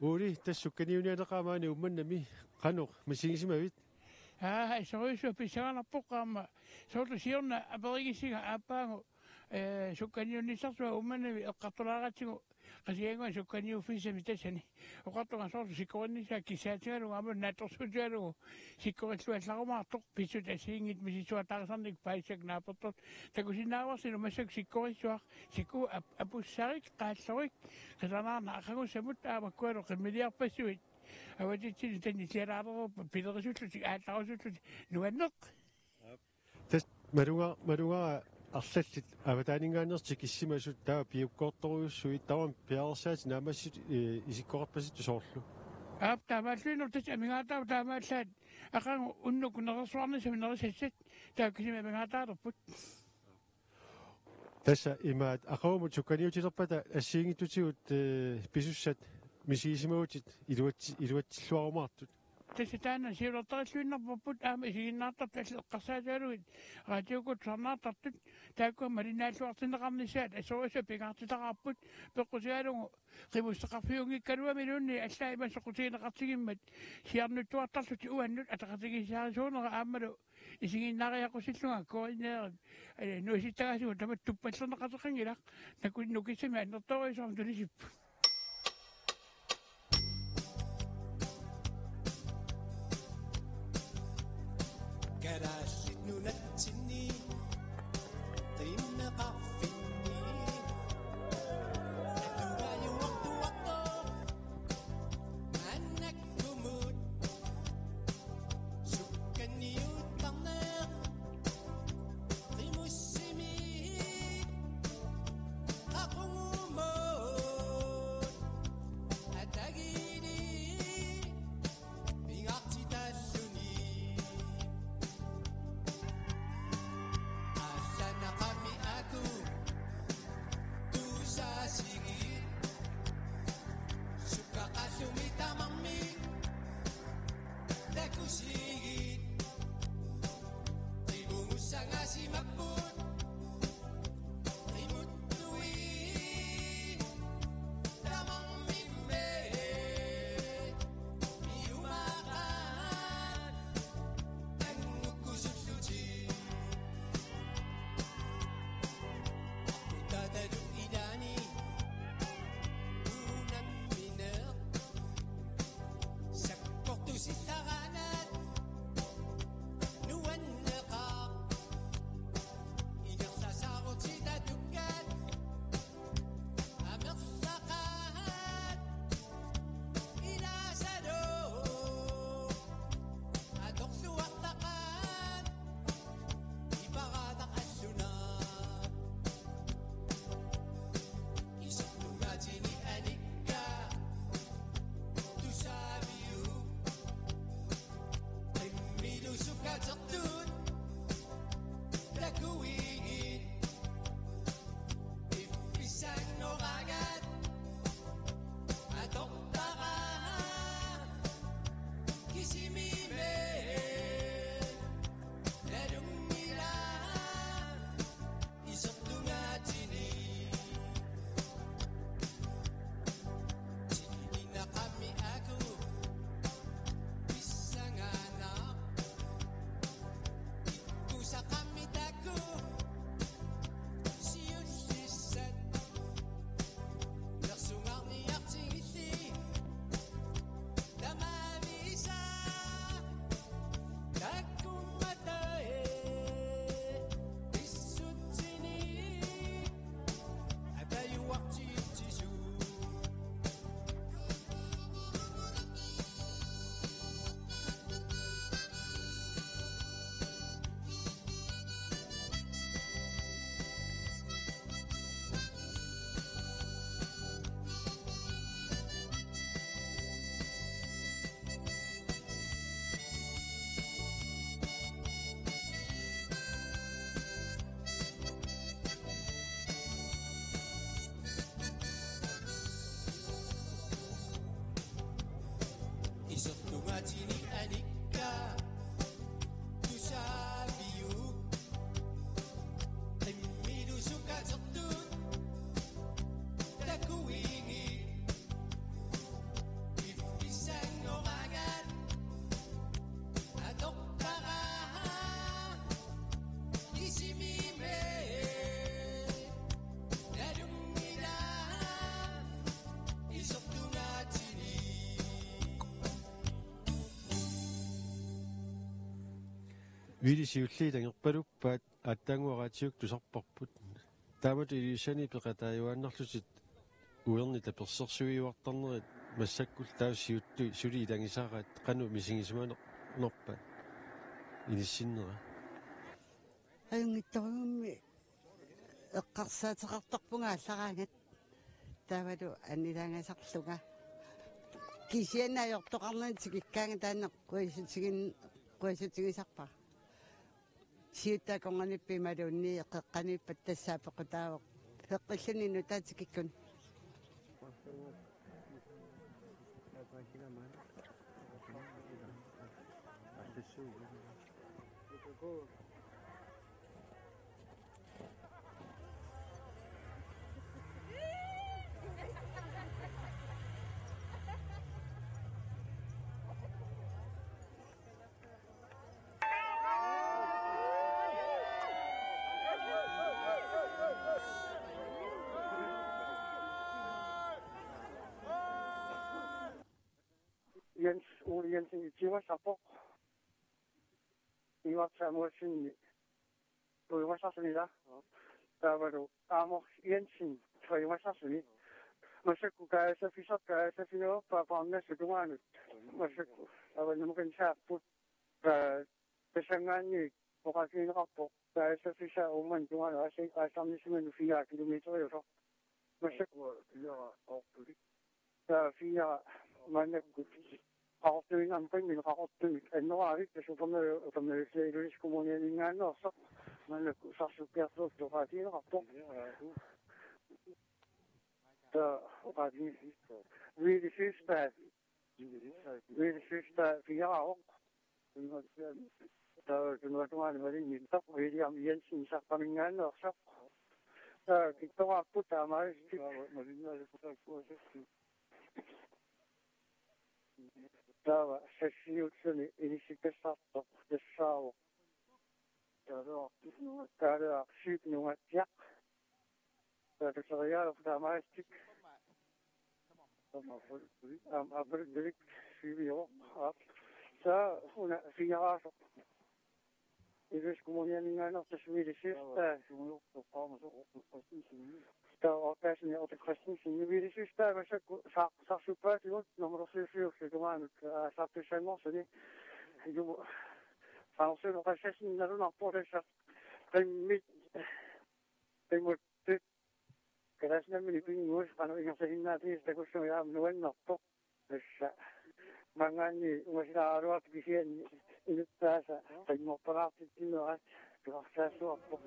Uri tassukaniunianaqamaani ummannami qanuq masigisimavit Soiso pisaanarpoqqaama soorlusiorna aperigisiga aappaangu sukkaniunissartua ummanavi eqqartulaaqatigu qasiangua sukkaniuffisami tassani oqartunga soorlu sikkorinnisaa kisaatigaluga amu naatorsuutigalugu sikkorilluallarumаарtoq pissut asiingit misisuataaqisarnik paissak naapertot takusinaavarsilu massak sikkorissuaq sikku apussarik qaallorik qilanaarna aqagussamut aamakkualu qimmiliarpassuit awatitsin tani siaraarero pilerisullути аалларусуллути нуаннеқ тас марунга арлаллит аватаанингаанерти киссимасут таа пиуккоорторуйуссуит таван пиарсаати наамассит исиккоқарпаситту соорлу таамааллуинер тас амигаатаа таамааллаат ақангу уннуку нерсуарнисами нерисассат тааккисима амигаатаалерпут тасса имаат ақаумут сукканиутилерпата ассиингиттутигут писуссат мисигисимаутит илуатсиллуарумаартут таситаана сиулертариллуиннарпуппут аама сигиннаартар таллеққарсаатаалугит радиокут сарнаартартут тааккуа малинааллуартинеқарнисаат асориса пигаартитақарпут пеққусиалугу қимуссеқарфиунгиккалуами лунни аллаа имассоқутигинеқартигиммат сиарнуттуартарлути уаннут атақатигисаарисуунера аамалу исигиннаариақусиллунга координеерит нуиситтагасугу тамат туппаллернеқатеқангилақ накуннукиссами аннерторисуарм тулисиппу Garaslit nunatsini Trinaqaffini Adurayu waktu-waktu Anak kumut Sukani utangnak Trimusimi Aku ngumut Atagini Bingakcita suni Sige, suka kasumita mami, daku sige, tribungusa nga si maput, rimutui, tamang mimbe, miumakan, ang ukususuji, kutadadu idani. Sitaranat nuan naqaq inersasarut sitatukkat amersaqat ilasado adorsuartaqat iparadaq assunat isuttugatini anikka tusabiu suka tertut lakuin pisang norangat atau tarah kisimime ladung nila isok tungatini sini na kami aku pisang anak sa kamitaku siyusisat bersungar niyak tingisi damamisa takumatae isutini adayu wakti tisu Isottugatini anikka tusabiu Timmidu suka tertut takuingi вилисиулли тангерпалуппаат аттангуаратиук тусарпарпут таамат илисани пеқатааюаннарлусит уерни таперсерсуиуартарнерит массаккул таассиутту сули илангисаараат қану мисигисмаанер норпа илиссиннера аюнгитторугумми эққарсаатеқартарпунга аллараангат таавалу аннилаангасарлуга кисианаajortoqarnaan tikikkaanga taanneq kuisutигисарпа сиутааконгани пималуунни эққаниппат тассаапеқутаавоқ пеққиллани нутаатикиккун Jens Ole Jensen i Timersappo. I var samuelsen på Timersappo. Der var du Amos Jensen fra Timersappo. Man så kunne gøre så finde op på andre sæderne. Man så der var nogen der på besangani på en rapport. Der er så fisk om man du har også ikke sammen med 4 kilometer eller så. Man så der er 4 man Artuin ampen rapportu ennoari que comme les communications non ça mais ça super trop de radio rapport radio really sister via du nous demande de venir ça William Jensen ça camingan non ça qui t'aura puta mal Tava sessiutseni inisipessatto dessao. Tava syypnuatja. Tava sarjaa tamaistik. Abrik syyvio. Sa una fiaso. Iris kommuneringen of de Swedish Oppassende op de Christensen. Nu weet ik dus daar was ook zag super goed. Nog maar veel gedaan. Zat dus zijn mossen die. Je van zo nog 16 naar een rapport is. Ik moet dit. Krijg je niet meer nieuws van ik zeg dat is dat ik zo ja nooit nog top. Dus mangan was daar wat begin in het thuis. Ik moet praten die nog. Ik ga zo op.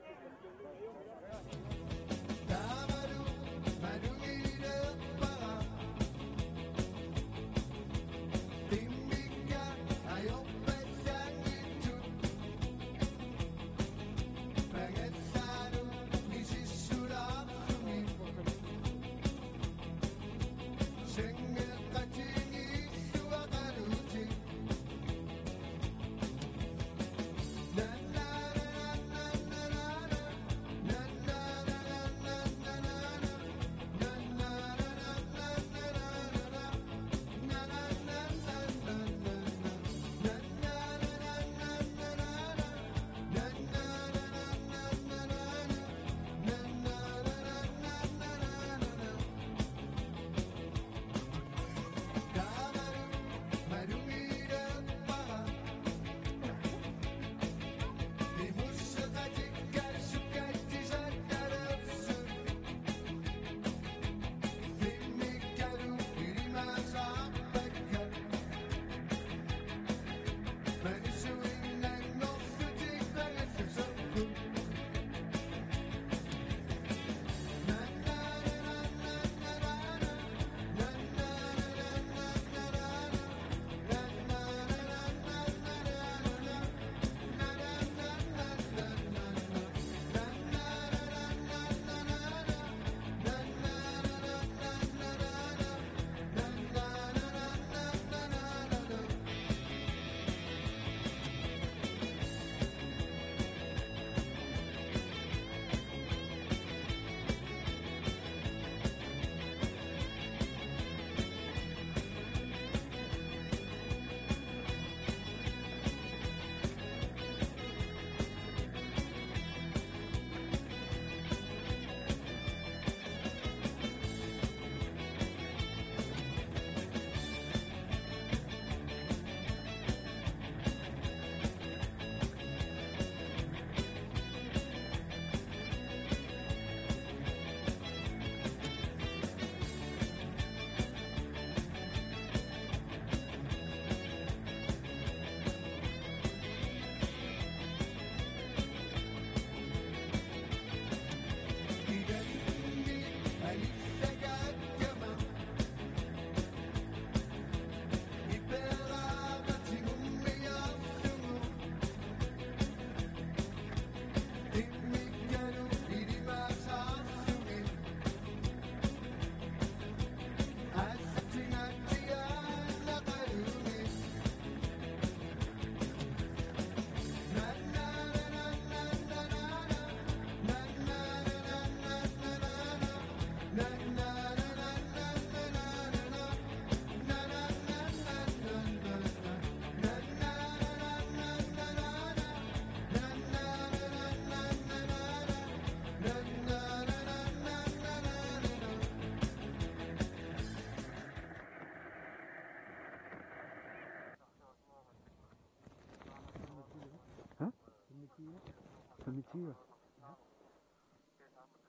Komitier.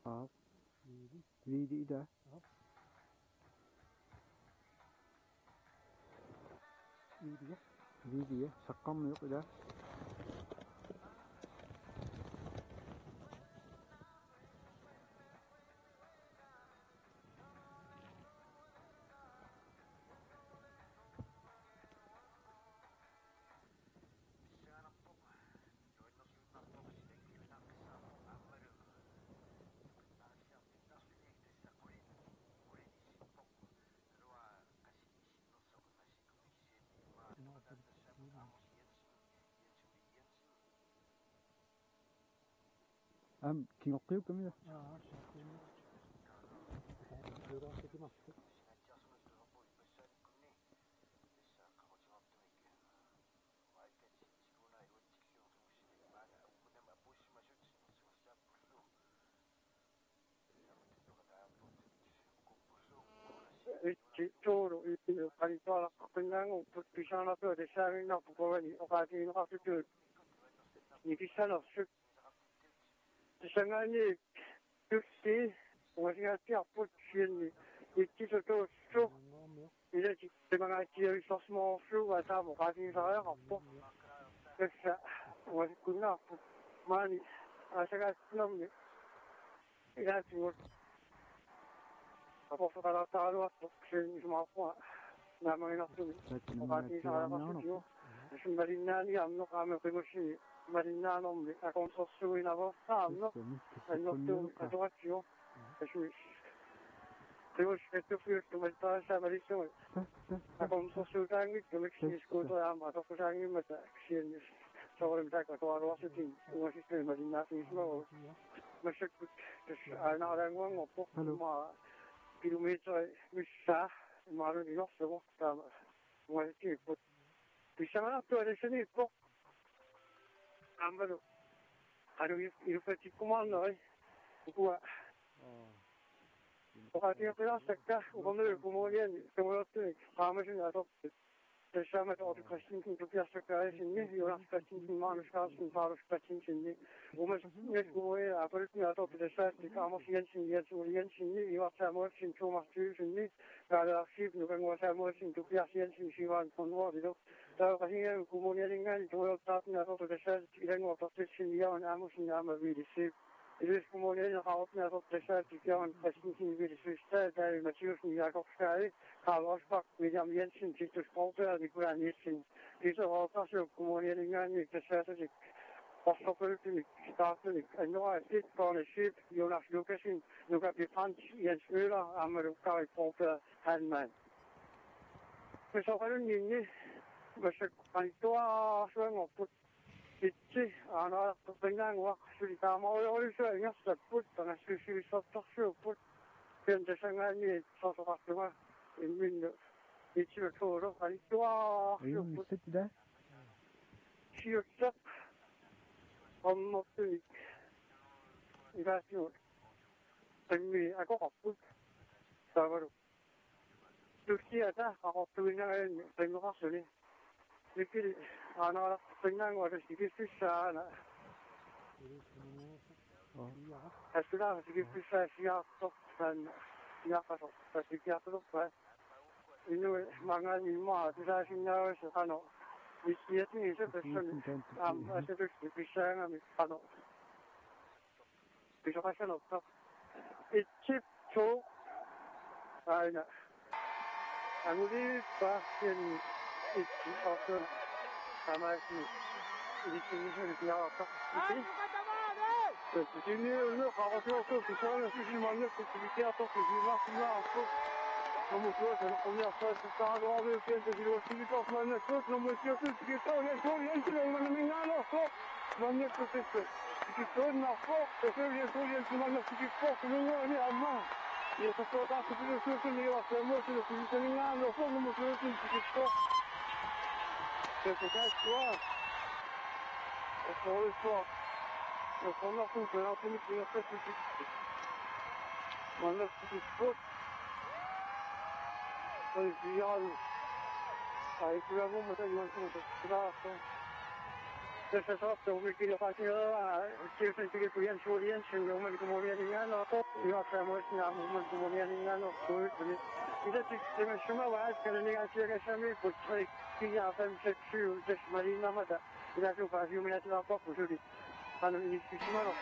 Ja. Wie i dag? Wie سقم يقدر. 기억해요 겁니다. Todo para toda la comunidad, pues pisando todo de saber no puedo ni ocasión no hace todo ni pisando su 생각이 역시 우리가 뛰어볼 수 있기도 쭉 이제 지금 지역이 있었으면 수가 다 가진 사람 없고 그래서 우리 군나 많이 아세가 너무 이제 지금 아버서 가다가 왔어 지금 좀 아파 남아있는 가진 사람 없고 무슨 말이냐니 아무도 가면 그것이 Marinano a consorcio in avostano e non faccio devo scrivere come sta la malissimo a consorcio tangi come si scusa a ma dopo tangi ma si so in back to our city un sistema di nazione ma se ana rango un po' ma chilometro mi sa ma non lo so sta ma che diciamo la tua decisione 아무래도 하루 이렇게 찍고만 너 그거 어디에 그랬을까 오늘 부모님 정말로 밤에 나서 대ሻ면 어디 가신 분 두피했을까 신이 요랑 같은 마음을 가진 바로 같은 신이 오늘 부모의 아버지 나도 대샤 아무 신이 우리 신이 이와 사모 신 조마 주신이 나라 십 누가 사모 신 두피하신 신시wan 본워리도 다 가신 부모님이 조여 따나서 대샤 이런 거 어떻게 신이야 아무 신이 아무 위리시 이제 부모님이 하우스에서 대샤 지켜온 같은 신이 위리시 스타일 마치우스 야곱스카이 Carlosbach William Jensen Titus Kolberg die Gran Jensen diese Hauptsache Kommunierungen mit der Strategie Postoppolitik Staatlich en nog dit van de schip Jonas Lucasin nog heb je van Jens Müller Amerika Kolberg Herman dus ook een ding maar ze kan toch zo op iets aan de dingen wat jullie daar maar al zo ja dat put dan is jullie toch zo put vind je zeggen niet zo wat in 이치를 토로 아니 좋아 있었다. 시역적 업무들 이가지고 의미 알고 없고 사바로 두시하다 하고 그냥 생각하 소리 이렇게 하나 그냥 와서 시기 수사나 하스라 시기 수사 시작도 산 시작하서 시작도因为mangan ilma这些呢是看到一些东西是不是这个是必须啊没看到比如说像那个一起做哎呢俺们的发现一起好做他们是一起是比较好对今天那好好做比较是什么那是比较多是什么Vamos ver, como já foi testado, ó, eu penso que eu estive só falando as coisas, não me esqueço de que estou, eu não me engano, só, não me esqueço, que estou na foto, eu sei que estou, não me esqueço, não é a mão, e essa pessoa está super super, eu acho que é muito, eu não me engano, só não me esqueço de que estou, eu sei que é só, eu sou na função, eu tenho que ir até que mas não se esqueço, Aí criava uma das mãos que não se tässä saattaa kyllä kaikilla tietysti kuin suorien syndrooma kuin mieliala ja semmoisia mun mieliala kuin mitä sitten semmoinen vähän niin asiakassa me putsai ja femseksy tässä marina mata ja se pääsi jo minä tällä papusuudi hän on semmoinen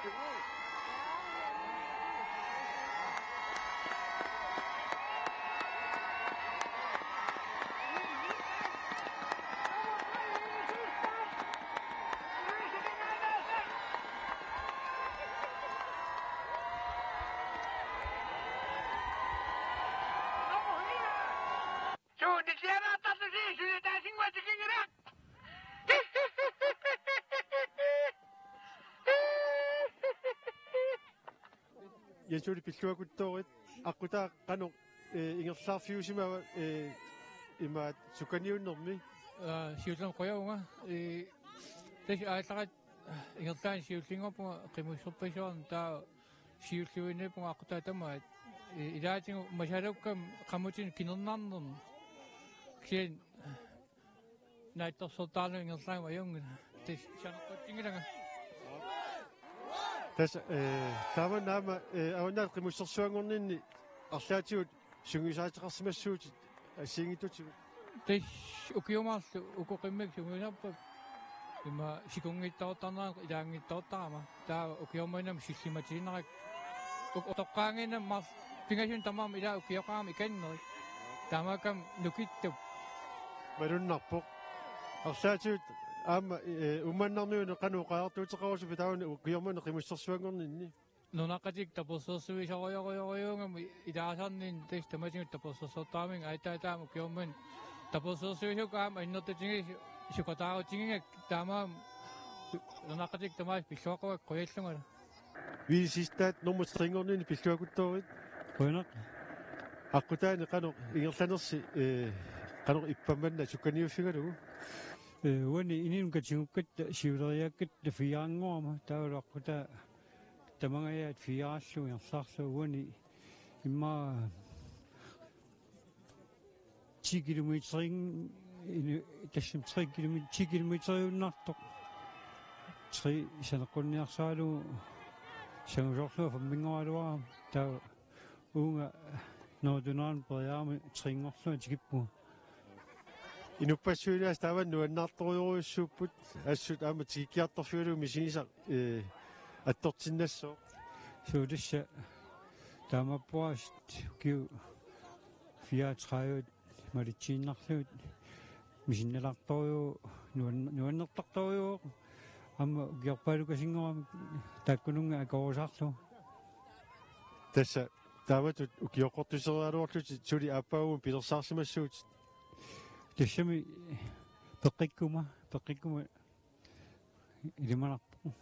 Jensuli pilluakuttorit aqutaa qanu ingerlaarfiusima ima sukaniunnermi siulam qoyaunga tas aatlaqat ingerlaan siullingorpu qimusserpisuarn taa siulluinepu aqutaa tamaat ilaatingu masalukkam qamutin kinernaarnermi kien naittorsortaalu ingerlaan ayunga tas saneqquttingilanga tas taman nama awnaat qimussersuangorninni arlaatigut sungisaatiqarsimassuut asiingitutigut tas ukiumaarlu ukoqimmik sunginerpa ima sikungittaortarnaa ilaangittaortarama taa ukiumainam sillimatiinerak utoqqaangina mar pingasun tamaam ila ukioqaam ikannerik tamakam nukittup malunnarpoq arlaatigut aama umannarnuunu qanu qaartuuteqarusu pitaawni ukiormanu qimussersuangorninni nunaqatik tapossersuisoriorioriungam ilaasarnin tas tamatingut tapossersortaamin aitaataam ukiorman tapossersuisukaam innertatingi sukotaarutingingak taamaam nunaqatik tamaas pilluaqawak qoyallungala viisistaat normutringornini pilluakuttorit Qoinaq aqutaani qanu ingerlanersi qanu ippamanna sukaniuffigalugu wani inin katsingukat siuleriakkat fiaanguama taulaqquta tamangayaat fiaallu yarsaarlu wani imma 10 kilometering tassam 10 kilometeriunnartoq 3 saneqqunniarsaalu sangusorlu fammingoaluaa taa uunga noordunaan periaami tringorlu tikippu inupassuilias tavan nuannartoriurissuupput assut aama tikiartorfiulu misinisa attortinnassoo suudissa taamappuast kiu 34 malitsiinnarluut misinnalartoriu nuannertartoriu amma giorpaalukasingoram taakkununga akorusaarlu tassa taavatut ukioqortuserialuarluti suli aappaagun pilersaarsimassuut tassami peqikkuma ilimanarpu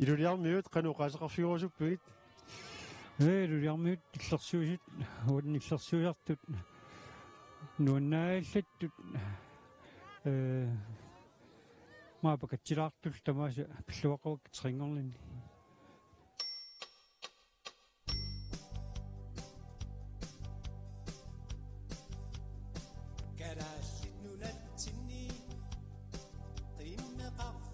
iluliarmiut qanu qaasaqarfigurusuppugit luliarmiut illersuusit uanillersuusartut nuannaallattut maapakatsilaartul tamaasa pilluaqawak tringorlini Garaslit nunatsinni qimmeqarf